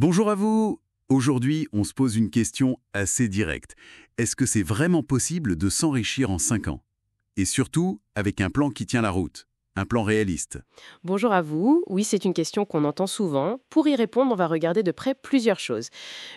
Bonjour à vous. Aujourd'hui, on se pose une question assez directe. Est-ce que c'est vraiment possible de s'enrichir en 5 ans? Et surtout, avec un plan qui tient la route, un plan réaliste. Bonjour à vous. Oui, c'est une question qu'on entend souvent. Pour y répondre, on va regarder de près plusieurs choses.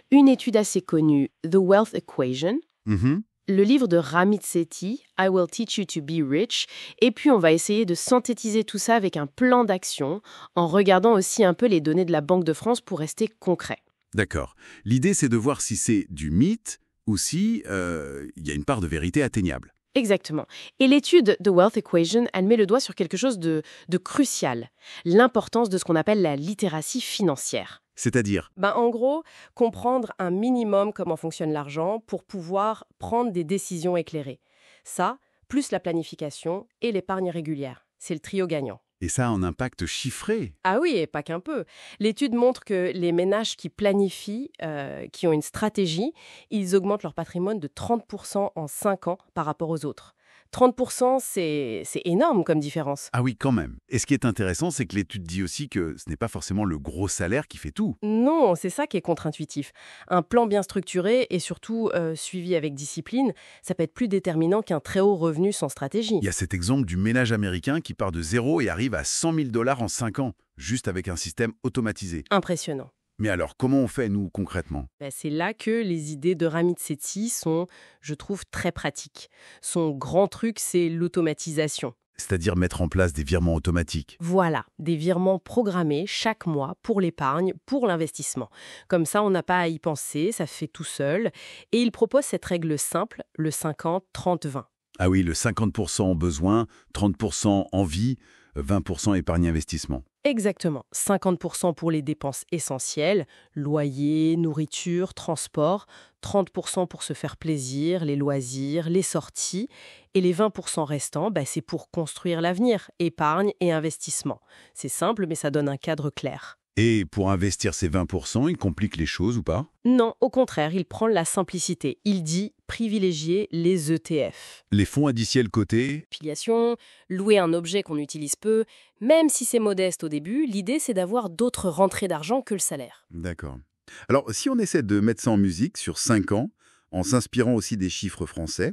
Une étude assez connue, The Wealth Equation, Mhm. le livre de Ramit Sethi, I Will Teach You to Be Rich, et puis on va essayer de synthétiser tout ça avec un plan d'action, en regardant aussi un peu les données de la Banque de France pour rester concret. D'accord. L'idée, c'est de voir si c'est du mythe ou si il y a une part de vérité atteignable. Exactement. Et l'étude The Wealth Equation, elle met le doigt sur quelque chose de crucial, l'importance de ce qu'on appelle la littératie financière. C'est-à-dire, En gros, comprendre un minimum comment fonctionne l'argent pour pouvoir prendre des décisions éclairées. Ça, plus la planification et l'épargne régulière. C'est le trio gagnant. et ça a un impact chiffré. Ah oui, et pas qu'un peu. L'étude montre que les ménages qui planifient, qui ont une stratégie, ils augmentent leur patrimoine de 30% en 5 ans par rapport aux autres. 30%, c'est énorme comme différence. Ah oui, quand même. Et ce qui est intéressant, c'est que l'étude dit aussi que ce n'est pas forcément le gros salaire qui fait tout. Non, c'est ça qui est contre-intuitif. Un plan bien structuré et surtout suivi avec discipline, ça peut être plus déterminant qu'un très haut revenu sans stratégie. Il y a cet exemple du ménage américain qui part de zéro et arrive à 100 000 dollars en 5 ans, juste avec un système automatisé. Impressionnant. Mais alors, comment on fait, nous, concrètement? C'est là que les idées de Ramit Sethi sont, je trouve, très pratiques. Son grand truc, c'est l'automatisation. C'est-à-dire mettre en place des virements automatiques. Voilà, des virements programmés chaque mois pour l'épargne, pour l'investissement. Comme ça, on n'a pas à y penser, ça se fait tout seul. Et il propose cette règle simple, le 50-30-20. Ah oui, le 50% en besoin, 30% en vie, 20% épargne-investissement. Exactement, 50% pour les dépenses essentielles, loyer, nourriture, transport, 30% pour se faire plaisir, les loisirs, les sorties, et les 20% restants, c'est pour construire l'avenir, épargne et investissement. C'est simple, mais ça donne un cadre clair. Et pour investir ces 20%, il complique les choses ou pas? Non, au contraire, il prend la simplicité. Il dit privilégier les ETF. Les fonds indiciels cotés? Filiation, louer un objet qu'on utilise peu, même si c'est modeste au début, l'idée c'est d'avoir d'autres rentrées d'argent que le salaire. D'accord. Alors, si on essaie de mettre ça en musique sur 5 ans, en s'inspirant aussi des chiffres français,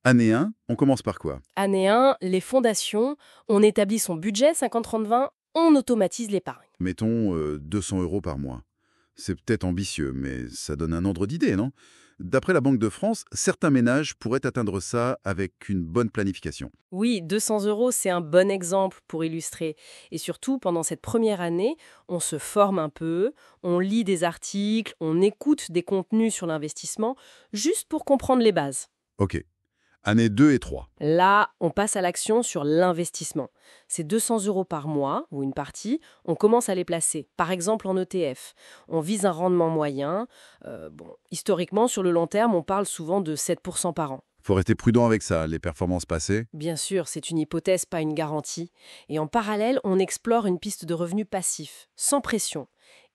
année 1, on commence par quoi? Année 1, les fondations, on établit son budget 50-30-20, on automatise l'épargne. Mettons 200 € par mois. C'est peut-être ambitieux, mais ça donne un ordre d'idée, non? D'après la Banque de France, certains ménages pourraient atteindre ça avec une bonne planification. Oui, 200 euros, c'est un bon exemple pour illustrer. Et surtout, pendant cette première année, on se forme un peu, on lit des articles, on écoute des contenus sur l'investissement, juste pour comprendre les bases. Ok. Année 2 et 3. Là, on passe à l'action sur l'investissement. C'est 200 euros par mois, ou une partie, on commence à les placer, par exemple en ETF. On vise un rendement moyen. Historiquement, sur le long terme, on parle souvent de 7% par an. Faut rester prudent avec ça, les performances passées. Bien sûr, c'est une hypothèse, pas une garantie. Et en parallèle, on explore une piste de revenus passifs, sans pression.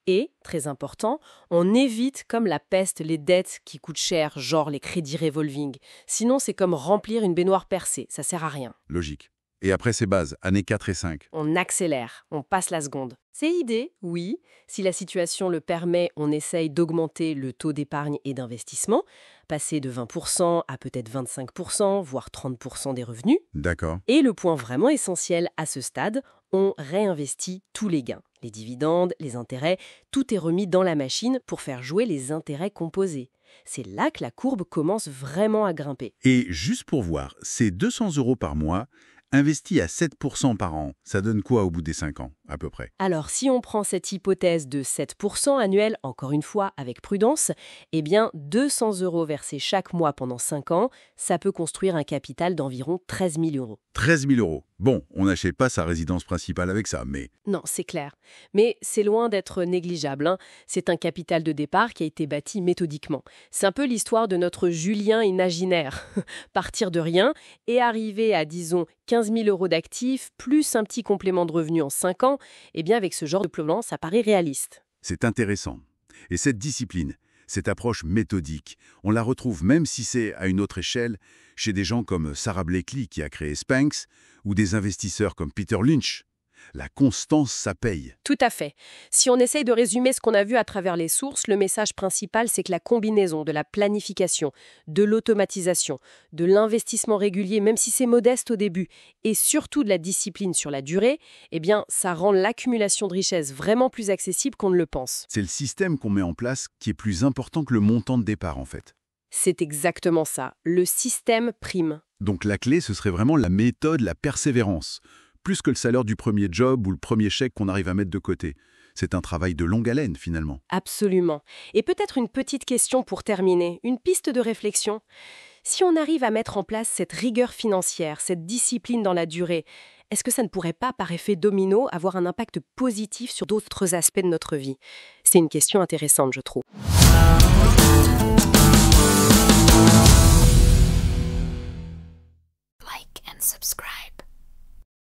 Et, très important, on évite comme la peste les dettes qui coûtent cher, genre les crédits revolving. Sinon, c'est comme remplir une baignoire percée, ça sert à rien. Logique. Et après ces bases, années 4 et 5. On accélère, on passe la seconde. C'est l'idée, oui. Si la situation le permet, on essaye d'augmenter le taux d'épargne et d'investissement, passer de 20% à peut-être 25%, voire 30% des revenus. D'accord. Et le point vraiment essentiel à ce stade, on réinvestit tous les gains. Les dividendes, les intérêts, tout est remis dans la machine pour faire jouer les intérêts composés. C'est là que la courbe commence vraiment à grimper. Et juste pour voir, ces 200 € par mois, investis à 7% par an, ça donne quoi au bout des 5 ans, à peu près? Alors, si on prend cette hypothèse de 7% annuel, encore une fois avec prudence, 200 euros versés chaque mois pendant 5 ans, ça peut construire un capital d'environ 13 000 euros. 13 000 €. Bon, on n'achète pas sa résidence principale avec ça, mais... Non, c'est clair. Mais c'est loin d'être négligeable, hein. C'est un capital de départ qui a été bâti méthodiquement. C'est un peu l'histoire de notre Julien imaginaire. Partir de rien et arriver à, disons, 15 000 euros d'actifs, plus un petit complément de revenu en 5 ans, avec ce genre de plan, ça paraît réaliste. C'est intéressant. Et cette discipline, cette approche méthodique, on la retrouve même si c'est à une autre échelle chez des gens comme Sarah Blakely qui a créé Spanx ou des investisseurs comme Peter Lynch. La constance, ça paye. Tout à fait. Si on essaye de résumer ce qu'on a vu à travers les sources, le message principal, c'est que la combinaison de la planification, de l'automatisation, de l'investissement régulier, même si c'est modeste au début, et surtout de la discipline sur la durée, eh bien, ça rend l'accumulation de richesses vraiment plus accessible qu'on ne le pense. C'est le système qu'on met en place qui est plus important que le montant de départ, en fait. C'est exactement ça. Le système prime. Donc la clé, ce serait vraiment la méthode, la persévérance. Plus que le salaire du premier job ou le premier chèque qu'on arrive à mettre de côté. C'est un travail de longue haleine, finalement. Absolument. Et peut-être une petite question pour terminer, une piste de réflexion. Si on arrive à mettre en place cette rigueur financière, cette discipline dans la durée, est-ce que ça ne pourrait pas, par effet domino, avoir un impact positif sur d'autres aspects de notre vie? C'est une question intéressante, je trouve. Like and subscribe.